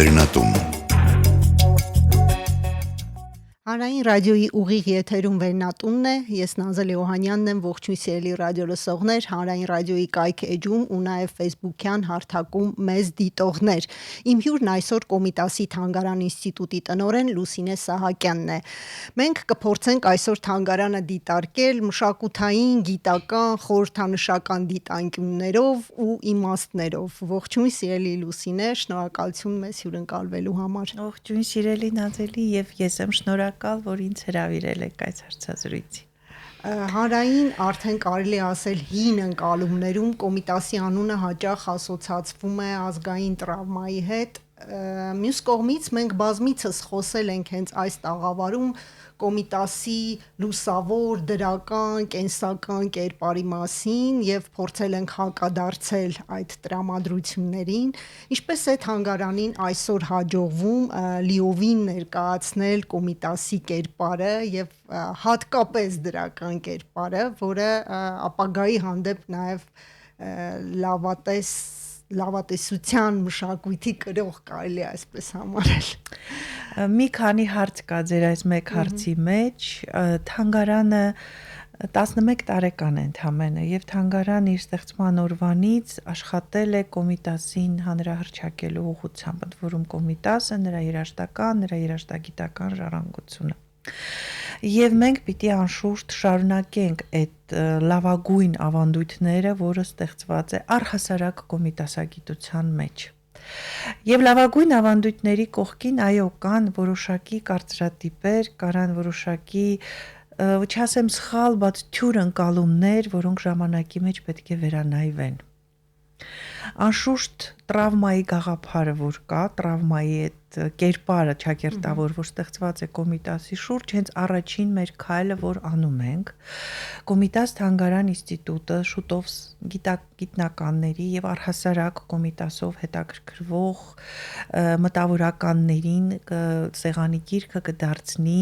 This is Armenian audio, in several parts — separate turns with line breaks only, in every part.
Վերնատուն
Հանրային ռադիոյի ուղիղ եթերում Վերնատունն է, ես Նազելի Օհանյանն եմ, ողջույն սիրելի ռադիո լսողներ, Հանրային ռադիոյի կայք էջում ու նաև Facebook-յան հարթակում մեզ դիտողներ։ Իմ հյուրն այսօր Կոմիտասի Թանգարան ինստիտուտի տնօրեն Լուսինե Սահակյանն է։ Մենք կփորձենք այսօր թանգարանը դիտարկել մշակութային, գիտական, խորհրդանշական դիտանկյուններով ու իմաստներով։ Ողջույն սիրելի Լուսինե, շնորհակալություն մեզ հյուրընկալվելու համար։
Ողջույն սիրելի Նազելի, եւ ես եմ շնորհակալ, որ ինձ հրավիրել եք այս հարցազրույցի։
Հանրային արդեն կարելի ասել հին ընկալումներում Կոմիտասի անունը հաճախ ասոցացվում է ազգային տրավմայի հետ։ Մյուս կողմից մենք բազմիցս խոսել ենք հենց այս տաղավարում Կոմիտասի լուսավոր, դրական, կենսական կերպարի մասին եւ փորձել ենք հակադարձել այդ տրամադրություններին, ինչպես է թանգարանին այսօր հաջողվում լիովին ներկայացնել Կոմիտասի կերպարը եւ հատկապես դրական կերպարը, որը ապագայի հանդեպ նաեւ լավատեսության մշակույթի կրող կարելի այսպես համարել։
Մի քանի հարց կա ձեր այս մեկ հարցի մեջ, թանգարանը 11 տարեկան է ընդամենը եւ թանգարան իր ստեղծման օրվանից աշխատել է Կոմիտասին հանրահռչակելու ուղղությամբ, ընդ որում Կոմիտասը, նրա երաժշտական, նրա երաժշտագիտական ժառանգությունը։ Եվ մենք պիտի անշուշտ շարունակենք այդ լավագույն ավանդույթները, որը ստեղծված է առհասարակ կոմիտասագիտության մեջ։ Եվ լավագույն ավանդույթների կողքին այո կան որոշակի կարծրատիպեր, կարան որոշակի չասեմ սխալ, բայց թյուր ընկալումներ, որոնք ժամանակի մեջ պետք է վերանայվեն։ Անշուշտ տրավմայի գաղափարը որ կա, տրավմայի այդ կերպարը ճակերտավոր, որ ստեղծված է Կոմիտասի շուրջ, հենց առաջին մեր քայլը, որ անում ենք, Կոմիտաս Թանգարան ինստիտուտը շուտով գիտնականների եւ առհասարակ Կոմիտասով հետաքրքրվող մտավորականներին սեղանի գիրքը կդարձնի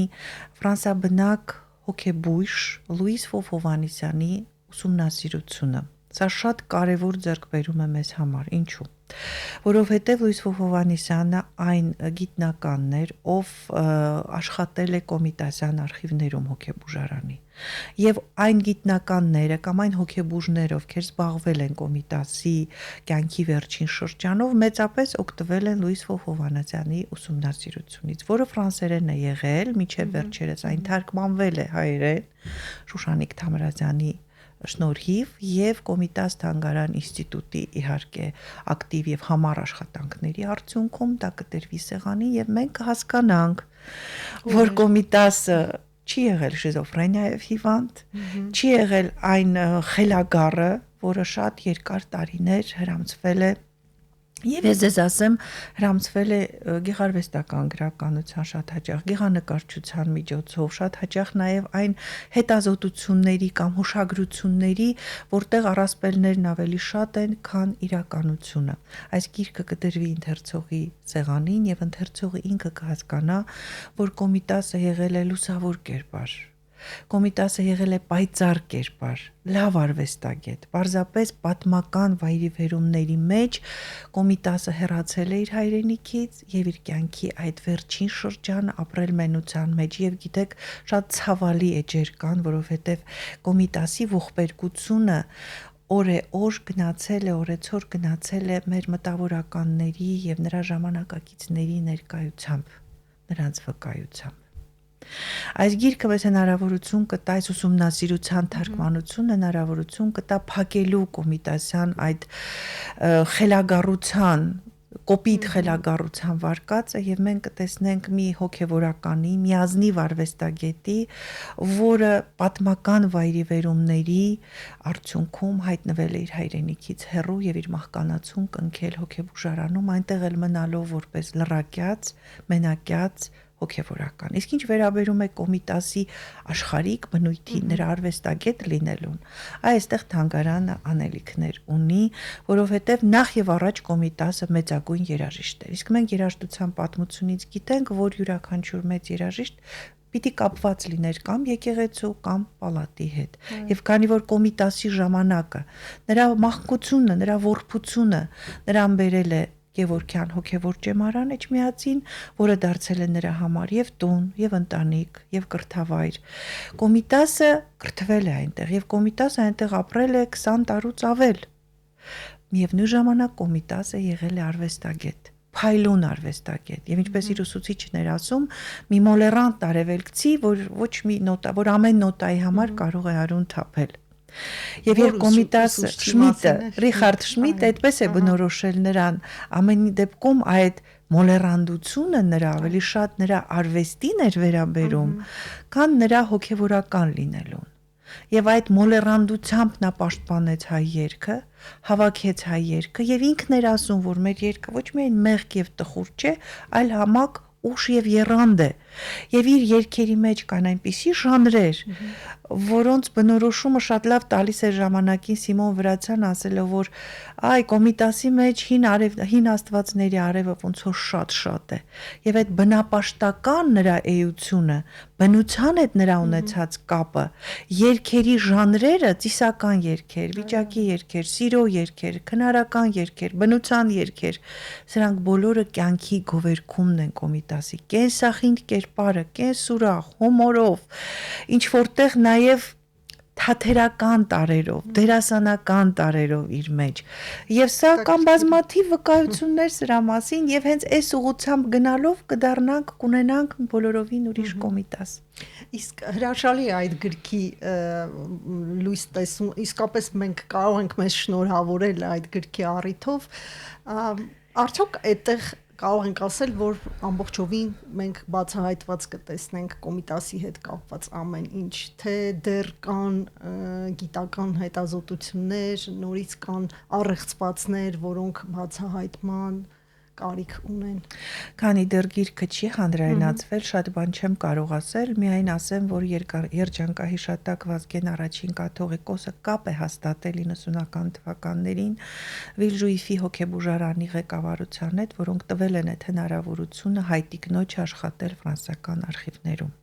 ֆրանսաբնակ հոգեբույժ Լուիս Հովհաննիսյանի ուսումնասիրությունը։ Սա շատ կարևոր ձեռքբերում է մեզ համար, ինչու՞։ Որովհետև Լուիս Հովհաննիսյանը այն գիտնականն էր, ով աշխատել է Կոմիտասյան արխիվներում հոգեբուժարանի։ Եվ այն գիտնականները կամ այն հոգեբուժները, ովքեր զբաղվել են Կոմիտասի կյանքի վերջին շրջանով, մեծապես օգտվել են Լուիս Հովհաննիսյանի ուսումնասիրությունից, որը ֆրանսերեն է եղել, մինչև վերջերս այն թարգմանվել է հայերեն Շուշանիկ Թամրազյանի շնորհիվ եւ Կոմիտաս Թանգարան ինստիտուտի իհարկե ակտիվ եւ համառ աշխատանքների արդյունքում դա կտրվի սեղանին եւ մենք կհասկանանք, որ Կոմիտասը չի եղել շիզոֆրենիայով հիվանդ, չի եղել այն խելագարը, որը շատ երկար տարիներ հրամցվել է Եվ ես ձեզ ասեմ, հրամցվել է գեղարվեստական գրականության շատ հաճախ, գեղանկարչության միջոցով, շատ հաճախ նաև այն հետազոտությունների կամ հուշագրությունների, որտեղ առասպելներն ավելի շատ են, քան իրականությունը։ Այս գիրքը կդրվի ընթերցողի սեղանին եւ ընթերցողը ինքը կհասկանա, որ Կոմիտասը եղել է լուսավոր կերպար։ Կոմիտասը եղել է պայծառ կերպար, լավ արվեստագետ, պարզապես պատմական վայրիվերումների մեջ Կոմիտասը հեռացել է իր հայրենիքից եւ իր կյանքի այդ վերջին շրջանը ապրել մենության մեջ եւ գիտեք շատ ցավալի էջեր կան, որովհետեւ Կոմիտասի ողբերգությունը օր գնացել է, օրեցօր գնացել է մեր մտավորականների եւ նրա ժամանակակիցների ներկայությամբ, նրանց վկայությամբ։ Այս գիրքը մեզ հնարավորություն կտա այս ուսումնասիրության թարգմանությունը, հնարավորություն կտա փակելու Կոմիտասյան այդ խելագարության, կոպիտ խելագարության վարկածը եւ մենք կտեսնենք մի հոգեվորականի, մի ազնիվ արվեստագետի, որը պատմական վայրիվերումների արդյունքում հայտնվել է իր հայրենիքից հեռու եւ իր մահկանացուն կնքել հոգեբուժարանում, այնտեղ էլ մնալով որպես լռակյաց, մենակյաց հոգեվորական։ Իսկ ինչ վերաբերում է Կոմիտասի աշխարհիկ բնույթի նրա արվեստագետ լինելուն, այստեղ թանգարանը անելիքներ ունի, որովհետև նախ եւ առաջ Կոմիտասը մեծագույն երաժիշտ է։ Իսկ մենք երաժշտության պատմությունից գիտենք, որ յուրաքանչյուր մեծ երաժիշտ պիտի կապված լիներ կամ եկեղեցու կամ պալատի հետ։ Եվ քանի որ Կոմիտասի ժամանակը, նրա մահկությունը, նրա ворփությունը նրան բերել է Գևորգյան հոգևոր ճեմարան Էջմիածին, որը դարձել է նրա համար եւ տուն, եւ ընտանիք, եւ կրթավայր։ Կոմիտասը կրթվել է այնտեղ եւ Կոմիտասը այնտեղ ապրել է 20 տարուց ավել։ Միևնույն ժամանակ Կոմիտասը եղել է արվեստագետ, փայլուն արվեստագետ եւ ինչպես իր ուսուցիչն էր ասում, մի մոլերանտ արևելքցի, որ ոչ մի նոտա, որ ամեն նոտայի համար կարող է արուն թափել։ Եվ երբ Կոմիտասը Շմիդտը, Ռիխարդ Շմիդտը այդպես է բնորոշել նրան, ամեն դեպքում այդ մոլերանդությունը նրա ավելի շատ նրա արվեստին էր վերաբերում, քան նրա հոգևորական լինելուն։ Եվ այդ մոլերանդությամբ նա պաշտպանեց հայ երգը, հավաքեց հայ երգը եւ ինքն էր ասում, որ մեր երգը ոչ միայն մեղք եւ տխուր չէ, այլ համակ ուշ եւ եռանդ է։ Եվ իր երգերի մեջ կան այնպիսի ժանրեր, որոնց բնորոշումը շատ լավ տալիս է ժամանակին Սիմոն Վրացյան ասելով, որ այ Կոմիտասի մեջ հին աստվածների արևը ոնց որ շատ է։ Եվ այդ բնապաշտական նրա էությունը, բնության հետ նրա ունեցած կապը, երգերի ժանրերը, ծիսական երգեր, վիճակի երգեր, սիրո երգեր, քնարական երգեր, բնության երգեր, սրանք բոլորը կյանքի գովերքումն են Կոմիտասի, կենսախինդ կերպարը, կենսուրախ, հումորով, ինչ որտեղ նաև թաթերական տարերով, դերասանական տարերով իր մեջ։ Եվ սա կան բազմաթիվ վկայություններ սրա մասին եւ հենց այս ուղղությամբ գնալով կդառնանք, կունենանք բոլորովին ուրիշ Կոմիտաս։
Իսկ հրաշալի է այդ գրքի լույս տեսում, իսկապես մենք կարող ենք մեզ շնորհավորել այդ գրքի առիթով, արդյոք այդտեղ կարող ենք ասել, որ ամբողջովին մենք բացահայտված կտեսնենք Կոմիտասի հետ կապված ամեն ինչ, թե դեռ կան գիտական հետազոտություններ, նորից կան առեղծվածներ, որոնք բացահայտման կարիք ունեն։
Քանի դեռ գիրքը չի հանրայնացվել, շատ բան չեմ կարող ասել, միայն ասեմ, որ երջանկահիշատակ Վազգեն առաջին կաթողիկոսը կապ է հաստատել 90-ական թվականներին Վիլժուիֆի հոգեբուժարանի ղեկավարության հետ, որոնք տվել են այդ հնարավորությունը հայտի կնոջ աշխատել ֆրանսիական արխիվներում։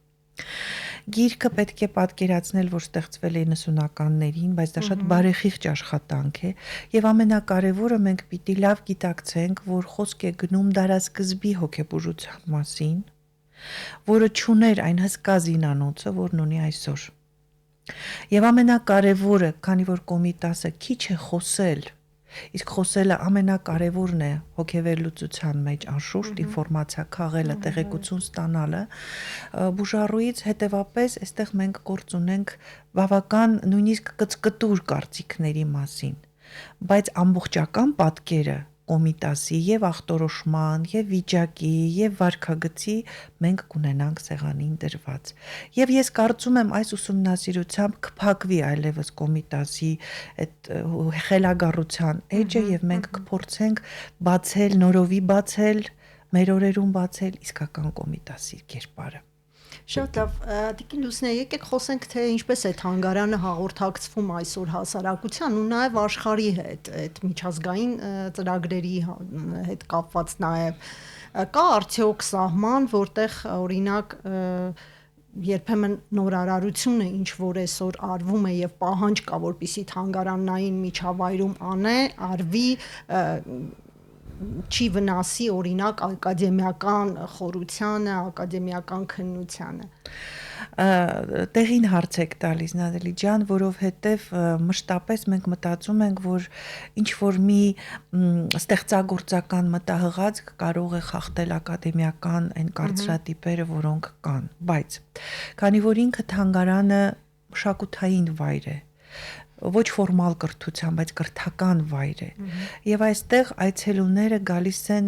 Գիրքը պետք է պատկերացնել, որ ստեղծվել է 90-ականներին, բայց դա շատ բարեխիղճ աշխատանք է, եւ ամենակարևորը մենք պիտի լավ գիտակցենք, որ խոսք է գնում դարասկզբի հոգեբուժության մասին, որը չուներ այն հսկա զինանոցը, որն ունի այսօր։ Եվ ամենակարևորը, քանի որ Կոմիտասը քիչ է խոսել, իսկ խոսելը ամենակարևորն է հոգեվերլուծության մեջ, անշուշտ ինֆորմացիա քաղելը, տեղեկություն ստանալը, բուժառուից հետևապես այստեղ մենք գործ ունենք բավական նույնիսկ կծկտուր կարծիքների մասին, բայց ամբողջական պատկերը Կոմիտասի եւ ախտորոշման, եւ վիճակի, եւ վարքագծի մենք կունենանք սեղանին դրված։ Եվ ես կարծում եմ այս ուսումնասիրությամբ կփակվի այլևս Կոմիտասի այդ խելագարության էջը եւ մենք կփորձենք բացել, նորովի բացել, մեր օրերում բացել իսկական Կոմիտասի կերպարը։
Շատ լավ, Տիկին Լուսինե, եկեք խոսենք, թե ինչպես է թանգարանը հաղորդակցվում այսօր հասարակության ու նաև աշխարհի հետ, այդ միջազգային ծրագրերի հետ կապված նաև կա արդյոք սահման, որտեղ օրինակ երբեմն նորարարությունը ինչ որ այսօր արվում է եւ պահանջ կա, որպեսզի թանգարանային միջավայրում արվի, չի վնասի օրինակ ակադեմիական խորությանը, ակադեմիական քննությանը։
Տեղին հարց եք տալիս Նադելի ջան, որովհետև մշտապես մենք մտածում ենք, որ ինչ որ մի ստեղծագործական մտահղած կարող է խախտել ակադեմիական այն կարծրատիպերը, որոնք կան, բայց քանի որ ինքը թանգարանը մշակութային վայր է, ոչ ֆորմալ կրթության, բայց կրթական վայր է։ Եվ այստեղ այցելուները գալիս են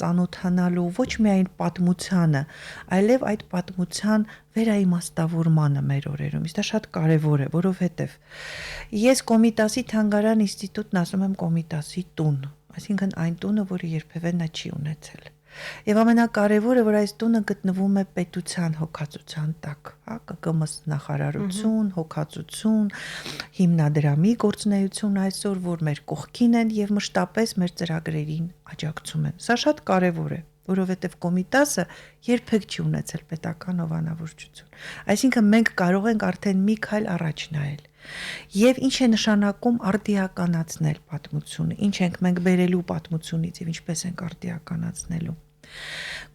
ծանոթանալու ոչ միայն պատմությանը, այլև այդ պատմության վերաիմաստավորմանը մեր օրերում։ Իսկ դա շատ կարևոր է, որովհետև ես Կոմիտասի թանգարան ինստիտուտն ասում եմ Կոմիտասի տուն, այսինքն այն տունը, որը երբևէ նա չի ունեցել։ Եվ ամենակարևորը, որ այս տունը գտնվում է պետության հոգացության տակ, ԿԿՄ նախարարություն, հոգացություն, հիմնադրամի գործունեություն այսօր, որ մեր կողքին են եւ մշտապես մեր ծրագրերին աջակցում են։ Սա շատ կարևոր է։ որովհետև Կոմիտասը երբեք չի ունեցել պետական հովանավորչություն։ Այսինքն մենք կարող ենք արդեն մի քայլ առաջ նայել։ Եվ ինչ է նշանակում արդիականացնել պատմությունը, ինչ ենք մենք բերելու պատմությունից եւ ինչպես ենք արդիականացնելու։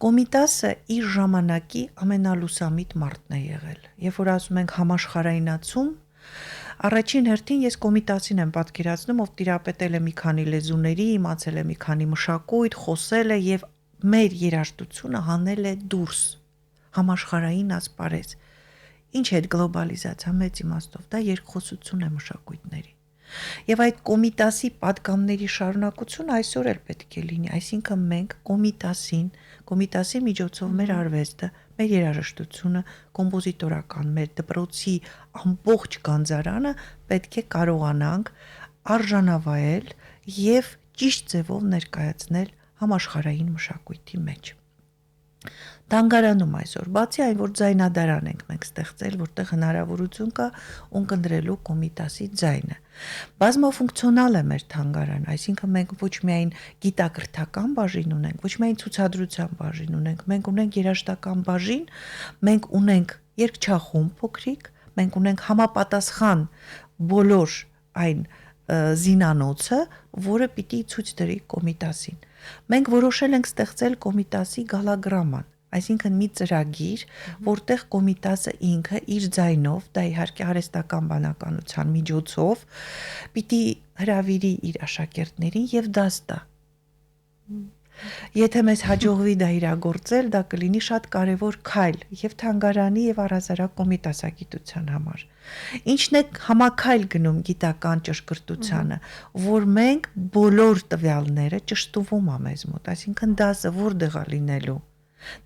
Կոմիտասը իր ժամանակի ամենալուսամիտ մարդն է եղել։ Երբ որ ասում ենք համաշխարհայնացում, առաջին հերթին ես Կոմիտասին եմ պատկերացնում, ով տիրապետել է մի քանի լեզուների, իմացել է մի քանի մշակույթ, խոսել է եւ մեր երաժշտությունը հանել է դուրս համաշխարհային ասպարեզ։ Ինչ է գլոբալիզացիա մեծ իմաստով, դա երկխոսություն է մշակույթների։ Եվ այդ Կոմիտասի պատգամների շարունակությունը այսօր էլ պետք է լինի, այսինքն մենք Կոմիտասի միջոցով մեր արվեստը, մեր երաժշտությունը, կոմպոզիտորական մեր դպրոցի ամբողջ գանձարանը պետք է կարողանանք արժանավայել եւ ճիշտ ձևով ներկայացնել համաշխարհային մշակույթի մեջ։ Թանգարանում այսօր, բացի այն, որ ձայնադարան ենք մենք ստեղծել, որտեղ հնարավորություն կա ունկնդրելու Կոմիտասի ձայնը։ Բազմաֆունկցիոնալ է մեր թանգարանը, այսինքն մենք ոչ միայն գիտակրթական բաժին ունենք, ոչ միայն ցուցադրության բաժին ունենք, մենք ունենք երաժշտական բաժին, մենք ունենք երգչախումբ փոքրիկ, մենք ունենք համապատասխան բոլոր այն զինանոցը, որը պիտի ցույց դրի Կոմիտասին։ Մենք որոշել ենք ստեղծել Կոմիտասի գալագրաման, այսինքն մի ծրագիր, որտեղ Կոմիտասը ինքը իր ձայնով, դա իհարկե արհեստական բանականության միջոցով, պիտի հրավիրի իր աշակերտներին եւ դաս տա։ Եթե մեզ հաջողվի դա իրագործել, դա կլինի շատ կարևոր քայլ եւ թանգարանի եւ առհասարակ Կոմիտասագիտության համար։ Ինչն է համակայլ գնում գիտական ճշգրտությանը, որ մենք բոլոր տվյալները ճշտվում է մեզ մոտ, այսինքն դասը որտեղ է լինելու։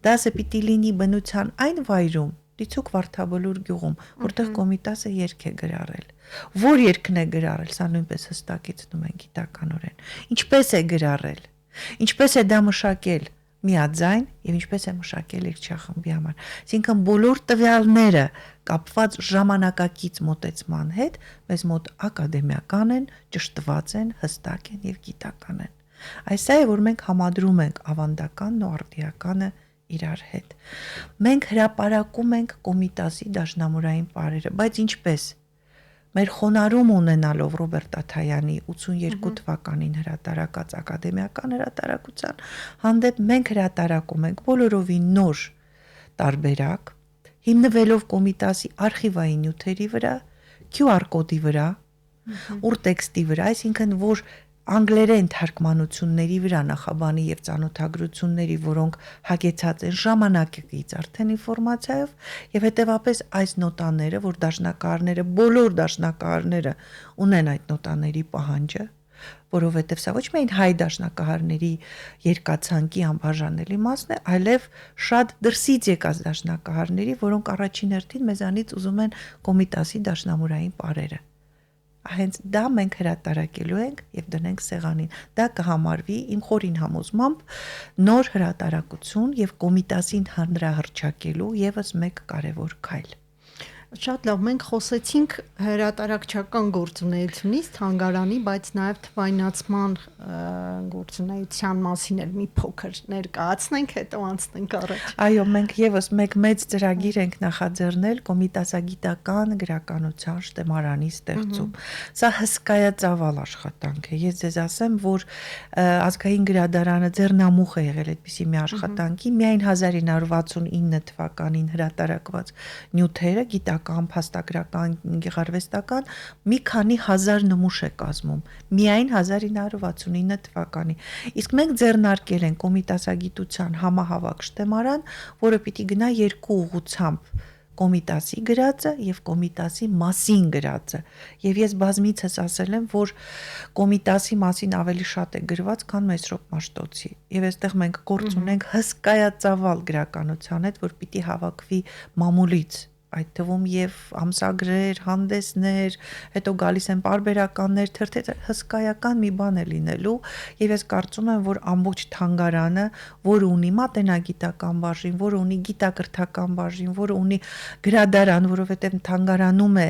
Դասը պիտի լինի բնության այն վայրում, Դիցուք Վարդաբոլուր գյուղում, որտեղ Կոմիտասը երգ է գրառել։ Որ երգն է գրառել, սա նույնպես հստակեցնում են գիտականորեն։ Ինչպես է գրառել, ինչպես է դա մշակել միաձայն եւ ինչպես է մշակել երգչախմբի համար։ Այսինքն բոլոր տվյալները կապված ժամանակակից մոտեցման հետ մեզ մոտ ակադեմիական են, ճշտված են, հստակ են եւ գիտական են։ Այս է, որ մենք համադրում ենք ավանդականն ու արդիականը իրար հետ։ Մենք հրապարակում ենք Կոմիտասի դաշնամուրային պարերը, բայց ինչպես։ Մեր խոնարհում ունենալով Ռոբերտ Աթայանի 82 թվականին հրատարակած ակադեմիական հրատարակության հանդեպ մենք հրատարակում ենք բոլորովին նոր տարբերակ, հիմնվելով Կոմիտասի արխիվային նյութերի վրա, QR կոդի վրա, ուրտեքստի վրա, այսինքն որ անգլերեն թարգմանությունների վրա նախաբանի եւ ծանոթագրությունների, որոնք հագեցած են ժամանակակից արդեն ինֆորմացիայով եւ հետեւապես այս նոտաները, որ դաշնակահարները, բոլոր դաշնակահարները ունեն այդ նոտաների պահանջը, որովհետեւ սա ոչ միայն հայ դաշնակահարների երկացանկի անբաժանելի մասն է, այլև շատ դրսից եկած դաշնակահարների, որոնք առաջին հերթին մեզանից ուզում են Կոմիտասի դաշնամուրային պարերը։ Հենց դա մենք հրատարակելու ենք եւ դնենք սեղանին։ Դա կհամարվի իմ խորին համոզմամբ նոր հրատարակություն եւ Կոմիտասին հանրահռչակելու եւս մեկ կարեւոր քայլ։
Շատ լավ, մենք խոսեցինք հրատարակչական գործունեությունից, թանգարանի, բայց նաև թվայնացման գործունեության մասին էլ մի փոքր ներկայացնենք, հետո անցնենք առաջ։
Այո, մենք եւս մեկ մեծ ծրագիր ենք նախաձեռնել Կոմիտասագիտական գրականության շտեմարանի ստեղծում։ Սա հսկայածավալ աշխատանք է։ Ես ձեզ ասեմ, որ ազգային գրադարանը ձեռնամուխ է եղել այդպիսի մի աշխատանքի, միայն 1969 թվականին հրատարակված նյութերը գիտական, փաստագրական, գեղարվեստական մի քանի հազար նմուշ է կազմում, միայն 1969 թվականի։ Իսկ մենք ձեռնարկել ենք Կոմիտասագիտության համահավաք շտեմարան, որը պիտի գնա երկու ուղղությամբ՝ Կոմիտասի գրածը եւ Կոմիտասի մասին գրածը։ Եվ ես բազմիցս ասել եմ, որ Կոմիտասի մասին ավելի շատ է գրված, քան Մեսրոպ Մաշտոցի։ Եվ այստեղ մենք գործ ունենք հսկայածավալ գրականության հետ, որ պիտի հավաքվի մամուլից այդ թվում եւ ամսագրեր, հանդեսներ, հետո գալիս են պարբերականներ, թերթեր, հսկայական մի բան է լինելու եւ ես կարծում եմ, որ ամբողջ թանգարանը, որը ունի մատենագիտական բաժին, որը ունի գիտակրթական բաժին, որը ունի գրադարան, որովհետեւ թանգարանում է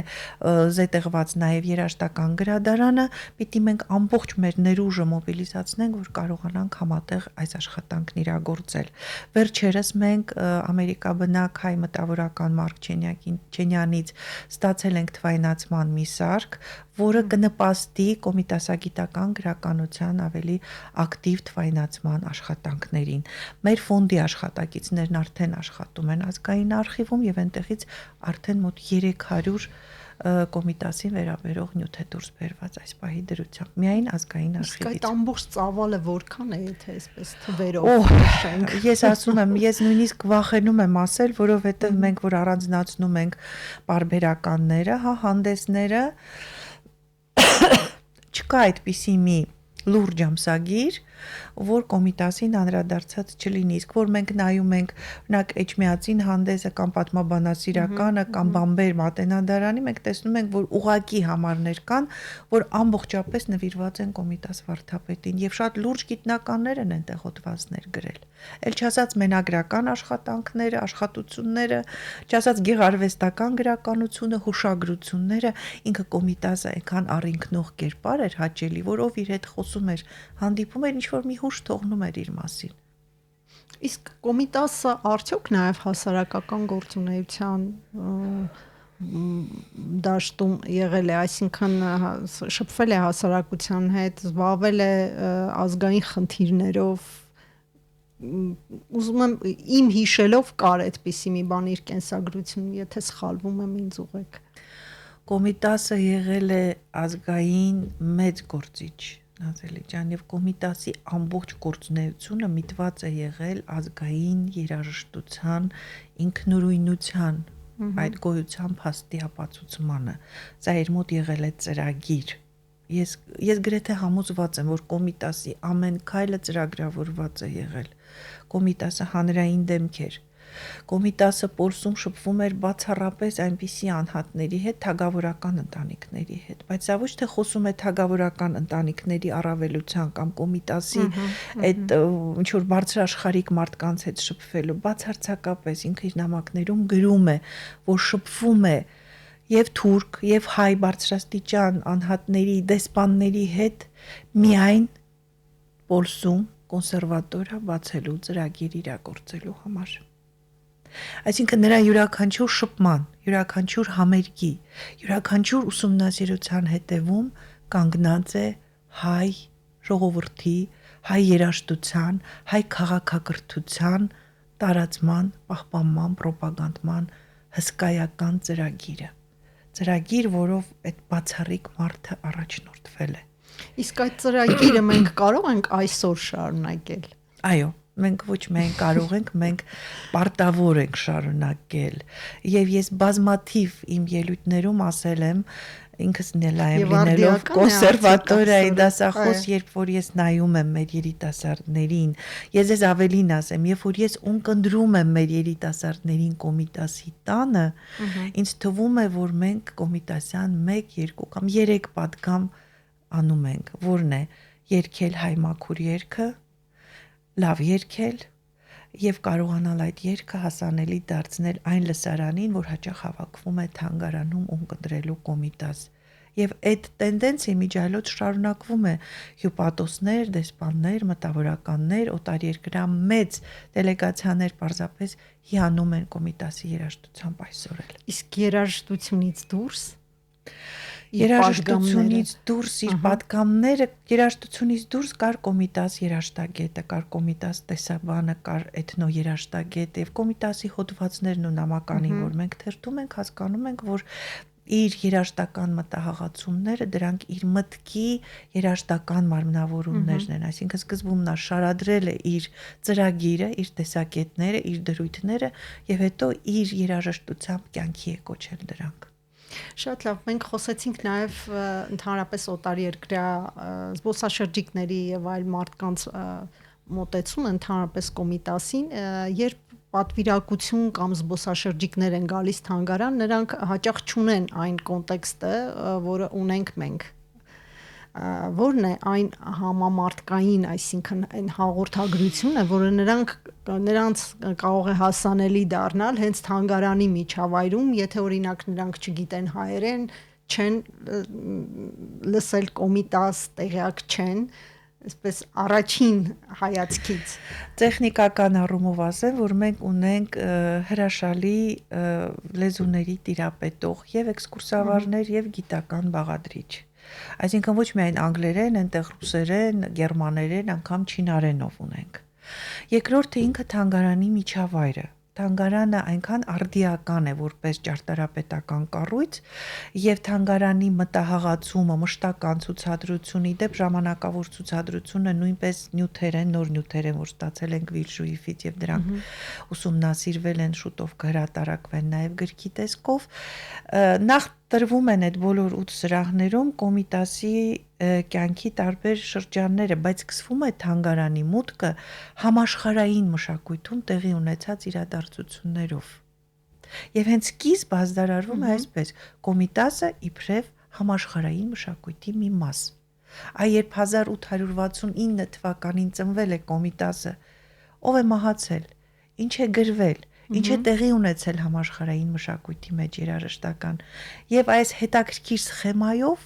զետեղված նաեւ երաժշտական գրադարանը, պիտի մենք ամբողջ մեր ներուժը մոբիլիզացնենք, որ կարողանանք համատեղ այս աշխատանքն իրագործել։ Վերջերս մենք ամերիկաբնակ հայ մտավորական Մարկ Չենյանից ստացել ենք թվայնացման մի սարք, որը կնպաստի կոմիտասագիտական գրականության ավելի ակտիվ թվայնացման աշխատանքներին։ Մեր ֆոնդի աշխատակիցներն արդեն աշխատում են ազգային արխիվում եւ այնտեղից արդեն մոտ 300 կոմիտասին վերաբերող նյութ է դուրս բերված այս պահի դրությամբ միայն ազգային արխիվից։
Իսկ այդ ամբողջ ծավալը որքան է, եթե այսպես թվերով նշենք։
Ես ասում եմ, ես նույնիսկ վախենում եմ ասել, որովհետև մենք որ առանձնացնում ենք պարբերականները, հանդեսները, չկա այդպիսի մի լուրջ ամսագիր, որ կոմիտասին անդրադարձած չլինի, իսկ որ մենք նայում ենք օրինակ Էջմիածին հանդեսը կամ պատմաբանասիրականը կամ Բամբեր մատենադարանի, մենք տեսնում ենք, որ ուղակի համարներ կան, որ ամբողջապես նվիրված են Կոմիտաս վարդապետին եւ շատ լուրջ գիտնականներ են այնտեղ հոդվածներ գրել։ Էլ չասած մենագրական աշխատանքները, աշխատությունները, չասած գեղարվեստական գրականությունը, հուշագրությունները, ինքը Կոմիտասը այնքան առինքնող կերպար էր հաճելի, որով իր հետ խոսում էր, հանդիպում էր, ինչ-որ մի հուշ թողնում էր իր մասին։
Իսկ Կոմիտասը արդյոք նաև հասարակական գործունեության դաշտում եղել է, այսինքն շփվել է հասարակության հետ, զբաղվել է ազգային խնդիրներով, ուզում եմ իմ հիշելով կար այդպիսի մի բան իր կենսագրությունում, եթե սխալվում եմ ինձ ուղեք։
Կոմիտասը եղել է ազգային մեծ գործիչ, Նազելի ջան, եւ Կոմիտասի ամբողջ գործունեությունը միտված է եղել ազգային երաժշտության ինքնուրույնության, այդ գոյության փաստի ապացուցմանը։ Սա իր մոտ եղել է ծրագիր։ Ես գրեթե համոզված եմ, որ Կոմիտասի ամեն քայլը ծրագրավորված է եղել։ Կոմիտասը հանրային դեմք էր։ Կոմիտասը Պոլսում շփվում էր բացառապես այնպիսի անհատների հետ, թագավորական ընտանիքների հետ, բայց սա ոչ թե խոսում է թագավորական ընտանիքների առավելության կամ Կոմիտասի այդ ինչ որ բարձրաշխարհիկ մարդկանց հետ շփվելու, բացարձակապես ինքը իր նամակներում գրում է, որ շփվում է եւ թուրք, եւ հայ բարձրաստիճան անհատների, դեսպանների հետ միայն Պոլսում կոնսերվատորիա բացելու ծրագիր իրագործելու համար։ Այսինքն նրա յուրաքանչյուր շփման, յուրաքանչյուր համերգի, յուրաքանչյուր ուսումնասիրության հետևում կանգնած է հայ ժողովրդի, հայ երաժշտության, հայ քաղաքակրթության տարածման, պահպանման, պրոպագանդման հսկայական ծրագիրը։ Ծրագիր, որով այդ բացառիկ մարդը առաջնորդվել է։
Իսկ այդ ծրագիրը մենք կարող ենք այսօր շարունակել։
Այո, մենք ոչ միայն կարող ենք, մենք պարտավոր ենք շարունակել։ Եվ ես բազմաթիվ իմ ելույթներում ասել եմ, ինքս նելայեմ լինելով կոնսերվատորիայի դասախոս, երբ որ ես նայում եմ մեր երիտասարդներին, ես ես ավելին ասեմ, երբ որ ես ունկնդրում եմ մեր երիտասարդներին Կոմիտասի տանը, ինձ թվում է, որ մենք Կոմիտասյան 1, 2 կամ 3 պատգամ անում ենք, որն է երգել հայ մաքուր երգը, լավ երգել եւ կարողանալ այդ երգը հասանելի դարձնել այն լսարանին, որ հաճախ հավաքվում է թանգարանում ունկնդրելու Կոմիտաս։ Եվ այդ տենդենսի միջայլոց շարունակվում է հյուպատոսներ, դեսպաններ, մտավորականներ, օտարերկրյա մեծ դելեգացիաներ պարզապես հիանում են Կոմիտասի երաժշտությամբ այսօր էլ։
Իսկ երաժշտությունից դուրս
երաժշտությունից դուրս իր պատգամները, երաժշտությունից դուրս կար Կոմիտաս երաժշտագետը, կար Կոմիտաս տեսաբանը, կար էթնո երաժշտագետ եւ Կոմիտասի հոդվածներն ու նամականին, որ մենք թերթում ենք, հասկանում ենք, որ իր երաժշտական մտահղացումները դրանք իր մտքի երաժշտական մարմնավորումներն են, այսինքն սկզբում նա շարադրել է իր ծրագիրը, իր տեսակետները, իր դրույթները եւ հետո իր երաժշտությամբ կյանքի է կոչել դրանք։
Շատ լավ, մենք խոսեցինք նաև ընդհանրապես օտարերկրյա զբոսաշրջիկների եւ այլ մարդկանց մոտեցում ընդհանրապես Կոմիտասին, երբ պատվիրակություն կամ զբոսաշրջիկներ են գալիս թանգարան, նրանք հաճախ չունեն այն կոնտեքստը, որը ունենք մենք, որն է այն համամարտկային, այսինքն այն հաղորդագրությունը, որը նրանց կարող է հասանելի դառնալ հենց թանգարանի միջավայրում, եթե օրինակ նրանք չգիտեն հայերեն, չեն լսել Կոմիտաս, տեղյակ չեն, այսպես առաջին հայացքից։
Տեխնիկական առումով ասեմ, որ մենք ունենք հրաշալի լեզուների տիրապետող եւ էքսկուրսավարներ եւ գիտական բաղադրիչ։ Այսինքն ոչ միայն անգլերեն, այնտեղ ռուսերեն, գերմաներեն, անգամ չինարենով ունենք։ Երկրորդը ինքը թանգարանի միջավայրը։ Թանգարանը այնքան արդիական է որպես ճարտարապետական կառույց եւ թանգարանի մտահղացումը, մշտական ցուցադրությունի դեպ ժամանակավոր ցուցադրությունը նույնպես նյութեր են, նոր նյութեր են, որ ստացել ենք Վիլժուիֆից եւ դրանք ուսումնասիրվել են, շուտով կհրատարակվեն նաեւ գրքի տեսքով։ Նախ տրվում են այդ բոլոր 8 սրահներում Կոմիտասի կյանքի տարբեր շրջանները, բայց սկսվում է թանգարանի մուտքը համաշխարհային մշակույթում տեղի ունեցած իրադարձություններով։ Եւ հենց սկիզբ ազդարարվում է այսպես. Կոմիտասը իբրև համաշխարհային մշակույթի մի մաս։ Այ երբ 1869 թվականին ծնվել է Կոմիտասը, ով է մահացել, ինչ է գրվել, ինչ է տեղի ունեցել համաշխարհային մշակույթի մեջ երաժշտական եւ այս հետաքրքիր սխեմայով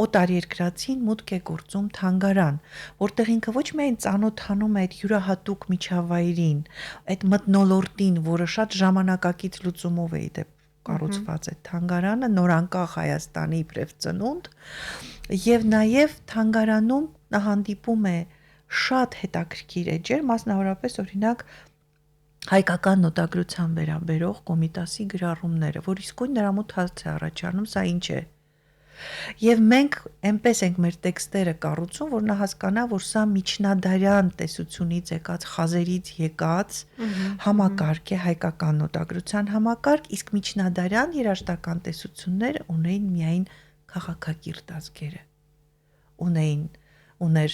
օտարերկրացին մուտք է գործում թանգարան, որտեղ ինքը ոչ միայն ծանոթանում է այդ յուրահատուկ միջավայրին, այդ մթնոլորտին, որը շատ ժամանակակից լուծումով է իդեպ կառուցված է թանգարանը, նորանկախ Հայաստանի իբրև ծնունդ, եւ նաեւ թանգարանում նա հանդիպում է շատ հետաքրքիր էջեր, մասնավորապես օրինակ հայկական նոտագրության վերաբերող Կոմիտասի գրառումները, որ իսկույն նրա մոտ հարց է առաջանում, սա ինչ է։ Եվ մենք այնպես ենք մեր տեքստերը կառուցում, որ նա հասկանա, որ սա միջնադարյան տեսությունից եկած, խազերից եկած համակարգ է, հայկական նոտագրության համակարգ, իսկ միջնադարյան երաժշտական տեսությունները ունեին միայն քաղաքակիրթ ազգերը։ Ուներ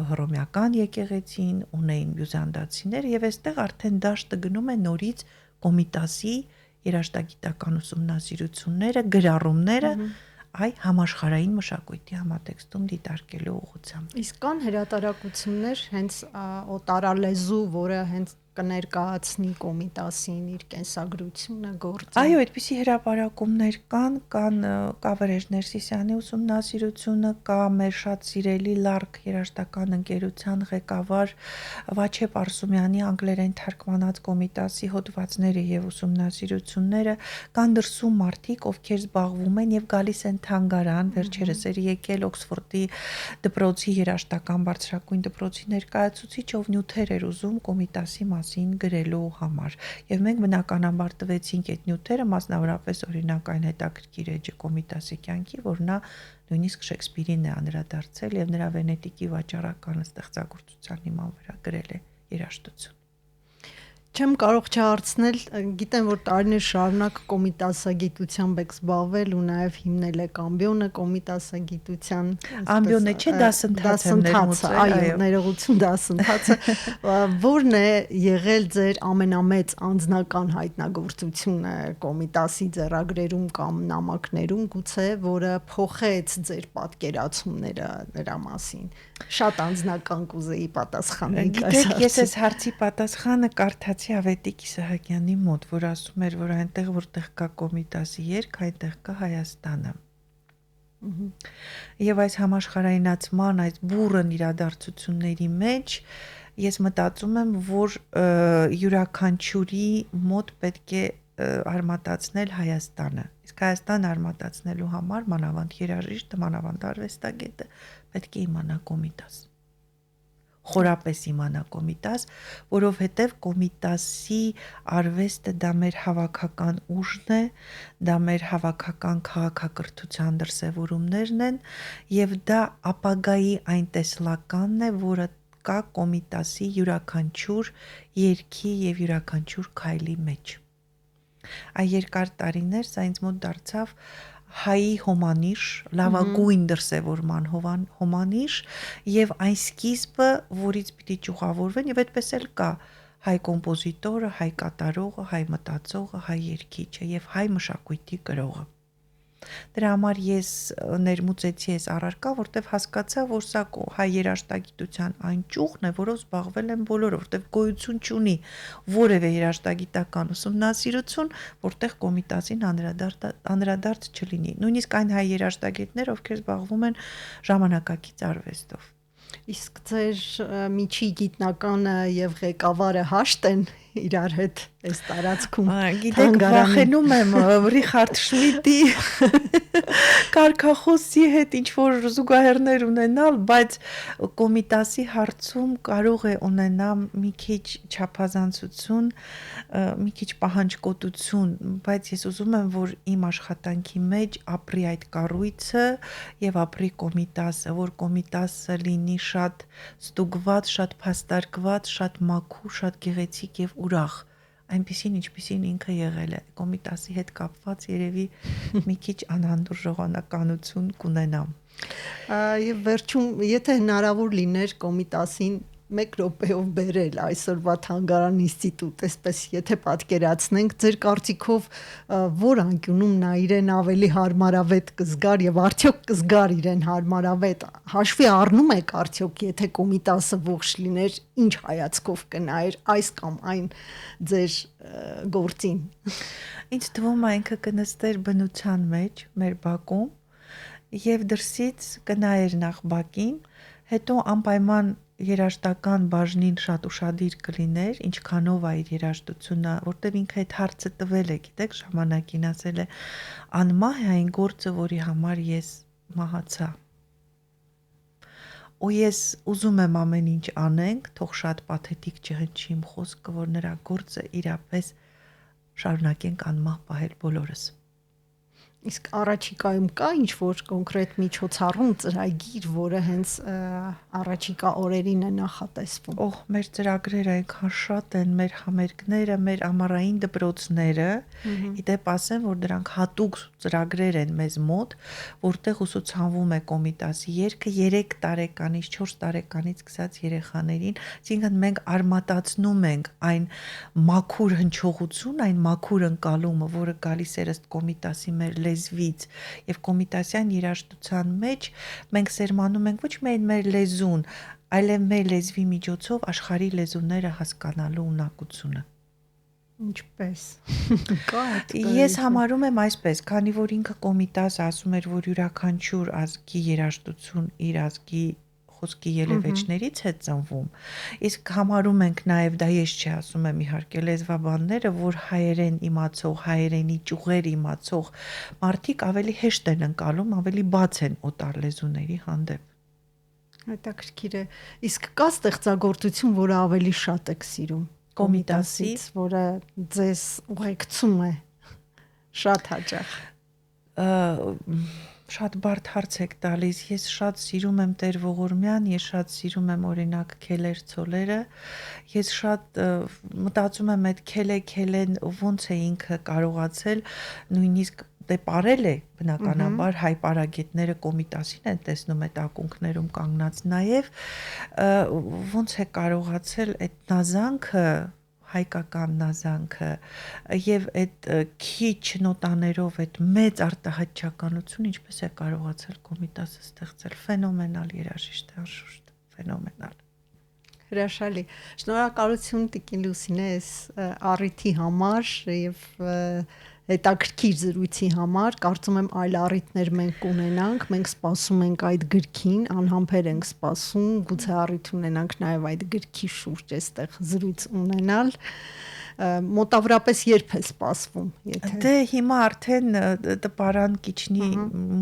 հռոմեական եկեղեցին, ունեին բյուզանդացիները եւ այստեղ արդեն դաշտը գնում է նորից Կոմիտասի երաժշտագիտական ուսումնասիրությունները, գրառումները այ համաշխարհային մշակույթի համատեքստում դիտարկելու ուղղությամբ։
Իսկ կան հրատարակություններ հենց օտարալեզու, որը հենց կներկայացնի Կոմիտասին իր կենսագրությունը, գործը։
Այո, այդպիսի հրապարակումներ կան Կավերեժ Ներսիսյանի ուսումնասիրությունը, կա մեր շատ սիրելի Լարկ երաժշտական ընկերության ղեկավար Վաչե Պարսումյանի անգլերեն թարգմանած Կոմիտասի հոդվածները եւ ուսումնասիրությունները, կան դրսում մարդիկ, ովքեր զբաղվում են եւ գալիս են թանգարան, վերջերս էր եկել Օքսֆորդի դպրոցի երաժշտական բարձրագույն դպրոցի ներկայացուցիչ, ով նյութեր էր ուզում Կոմիտասի մասին գրելու համար եւ մենք բնականաբար տվեցինք այդ նյութերը, մասնավորապես օրինակ այն հետաքրքիր էջը Կոմիտասի կյանքի, որ նա նույնիսկ Շեքսպիրին է անդրադարձել եւ նրա Վենետիկի վաճառականը ստեղծագործության հիման վրա գրել է երաժշտություն։
Չեմ կարող չհարցնել, գիտեմ, որ տարիներ շարունակ կոմիտասագիտությամբ եք զբաղվել ու նաև հիմնել եք ամբիոնը կոմիտասագիտության։
Ամբիոնը չէ, դասընթացը,
այո, ներողություն, դասընթացը, որն է եղել ձեր ամենամեծ անձնական հայտնագործությունը կոմիտասի ձեռագրերում կամ նամակներում, գուցե, որը փոխեց ձեր պատկերացումները նրա մասին։ Շատ անձնական կուզեի պատասխանել։
Գիտեք, ես այս հարցի պատասխանը կարդացի Ավետիք Իսահակյանի մոտ, որ ասում էր, որ այնտեղ որտեղ կա Կոմիտասի երգ, այնտեղ կա Հայաստանը։ Եվ այս համաշխարհայնացման, այս բուրըն իրադարձությունների մեջ ես մտածում եմ, որ յուրաքանչյուրի մոտ պետք է արմատացնել Հայաստանը։ Իսկ Հայաստան արմատացնելու համար մանավանդ երաժիշտը, մանավանդ արվեստագետը պետք է իմանա Կոմիտաս։ Խորապես իմանա Կոմիտաս, որովհետև Կոմիտասի արվեստը դա մեր հավաքական ուժն է, դա մեր հավաքական քաղաքակրթության դրսևորումներն են եւ դա ապագայի այն տեսլականն է, որը կա Կոմիտասի յուրաքանչյուր երգի եւ յուրաքանչյուր քայլի մեջ։ Այ երկար տարիներ սա ինձ մոտ դարձավ հայի հոմանիշ, լավագույն դրսևորման հոմանիշ եւ այն սկիզբը, որից պիտի ճյուղավորվեն եւ այդպես էլ կա հայ կոմպոզիտորը, հայ կատարողը, հայ մտածողը, հայ երգիչը եւ հայ մշակույթի կրողը։ Դրա համար ես ներմուծեցի այս առարկա, որտեվ հասկացա, որ սա հայ երաժշտագիտության այն ճյուղն է, որով զբաղվել են բոլորը, որտեվ գոյություն չունի որևէ երաժշտագիտական ուսումնասիրություն, որտեղ Կոմիտասին անդրադարձ չլինի։ Նույնիսկ այն հայ երաժշտագետներ, ովքեր զբաղվում են ժամանակակից արվեստով։
Իսկ ձեր միջի գիտնականը եւ ղեկավարը հաշտ են իրար հետ այս տարածքում։
Գիտեք, վախենում եմ Ռիխարդ Շմիդտի կարգախոսի հետ ինչ որ զուգահեռներ ունենալ, բայց Կոմիտասի հարցում կարող է ունենալ մի քիչ չափազանցություն, մի քիչ պահանջկոտություն, բայց ես ուզում եմ, որ իմ աշխատանքի մեջ ապրի այդ կառույցը եւ ապրի Կոմիտասը, որ Կոմիտասը լինի շատ ստուգված, շատ փաստարկված, շատ մաքուր, շատ գեղեցիկ եւ ուրախ, այնպիսին ինչպիսին ինքը եղել է։ Կոմիտասի հետ կապված երևի մի քիչ անհանդուր ժողովրդականություն կունենամ։
Եվ վերջում, եթե հնարավոր լիներ Կոմիտասին 1 րոպեով բերել այսօրվա Թանգարան ինստիտուտ, այսպես եթե պատկերացնենք, ձեր կարծիքով որ անկյունում նա իրեն ավելի հարմարավետ կզգար եւ արդյոք կզգար իրեն հարմարավետ, հաշվի առնում եք արդյոք, եթե Կոմիտասը ողջ լիներ, ինչ հայացքով կնայր այս կամ այն ձեր գործին։
Ինձ թվում է ինքը կնստեր բնության մեջ մեր բակում եւ դրսից կնայեր նախ բակին, հետո անպայման երաժշտական բաժնին շատ ուշադիր կլիներ, ինչքանով է իր երաժշտությունը, որտեվ ինքը այդ հարցը տվել է, գիտեք, ժամանակին ասել է, անմահ է այն գործը, որի համար ես մահացա։ Ու ես ուզում եմ ամեն ինչ անենք, թող շատ պաթետիկ չհնչի իմ խոսքը, որ նրա գործը իրապես շարունակենք անմահ պահել բոլորս։
Իսկ առաջիկայում կա ինչ-որ կոնկրետ միջոցառում, ծրագիր, որը հենց առաջիկա օրերին է նախատեսվում։
Օհ, մեր ծրագրերը այնքան շատ են, մեր համերգները, մեր ամառային դպրոցները, իդեպ ասեմ, որ դրանք հատուկ ծրագրեր են մեզ մոտ, որտեղ ուսուցանվում է Կոմիտասի երգը 3 տարեկանից, 4 տարեկանից սկսած երեխաներին, այսինքն մենք արմատացնում ենք այն մաքուր հնչողություն, այն մաքուր ընկալումը, որը գալիս է ըստ Կոմիտասի մեր լեզվից եւ կոմիտասյան երաժշտության մեջ մենք սերմանում ենք ոչ միայն մեր լեզուն, այլև մեր լեզվի միջոցով աշխարհի լեզուները հասկանալու ունակությունը։
Ինչպես։
Ես համարում եմ այսպես, քանի որ ինքը Կոմիտասը ասում էր, որ յուրաքանչյուր ազգի երաժշտություն իր ազգի խոսքի ելևէջներից է ծնվում, իսկ համարում ենք նաև, դա ես չի ասում եմ իհարկե լեզվաբանները, որ հայերեն իմացող, հայերենի ճյուղեր իմացող մարդիկ ավելի հեշտ են ընկալում, ավելի բաց են օտար լեզուների հանդեպ։
Հետաքրքիր է։ Իսկ կա ստեղծագործություն, որը ավելի շատ եք սիրում Կոմիտասից, որը ձեզ ուղեկցում է շատ հաճախ։
Շատ բարդ հարց եք տալիս, ես շատ սիրում եմ Տեր Ողորմյան, ես շատ սիրում եմ օրինակ Քելեր Ցոլերը, ես շատ մտածում եմ այդ Քելեն ոնց է ինքը կարողացել, նույնիսկ դե պարել է բնականաբար հայ պարագետները Կոմիտասին են տեսնում այդ ակունքներում կանգնած, նաև ոնց է կարողացել այդ նազանքը հայկական նազանքը եւ այդ քիչ նոտաներով այդ մեծ արտահայտչականություն ինչպես է կարողացել Կոմիտասը ստեղծել ֆենոմենալ երաժիշտ է անշուշտ ֆենոմենալ
հրաշալի շնորհակալություն Տիկին Լուսինե այս առիթի համար եւ հետաքրքիր զրույցի համար կարծում եմ այլ առիթներ մենք կունենանք մենք սպասում ենք այդ գրքին անհամբեր ենք սպասում գուցե առիթ ունենանք նաև այդ գրքի շուրջ այստեղ զրույց ունենալ մոտավորապես երբ է սպասվում եթե
դե հիմա արդեն տպարան կիչնի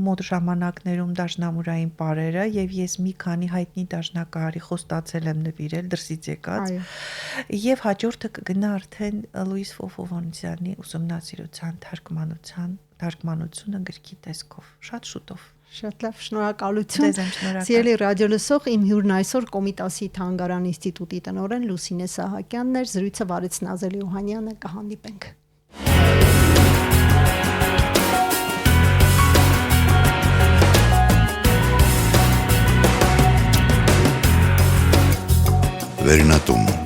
մոտ ժամանակներում դաշնամուրային պարերը եւ ես մի քանի հայտնի դաշնակահարի խոստացել եմ նվիրել դրսից եկած եւ հաջորդը կգնա արդեն Լուիս Ֆոֆովանյանի ուսումնասիրության թարգմանությունը գրքի տեսքով շատ շուտով
Շատ լավ, շնորհակալություն։ Սիրելի ռադիոլսող, իմ հյուրն այսօր Կոմիտասի Թանգարան ինստիտուտի տնօրեն Լուսինե Սահակյանն էր, զրույցը վարեց Նազել Յոհանյանը, կհանդիպենք։
Վերնատուն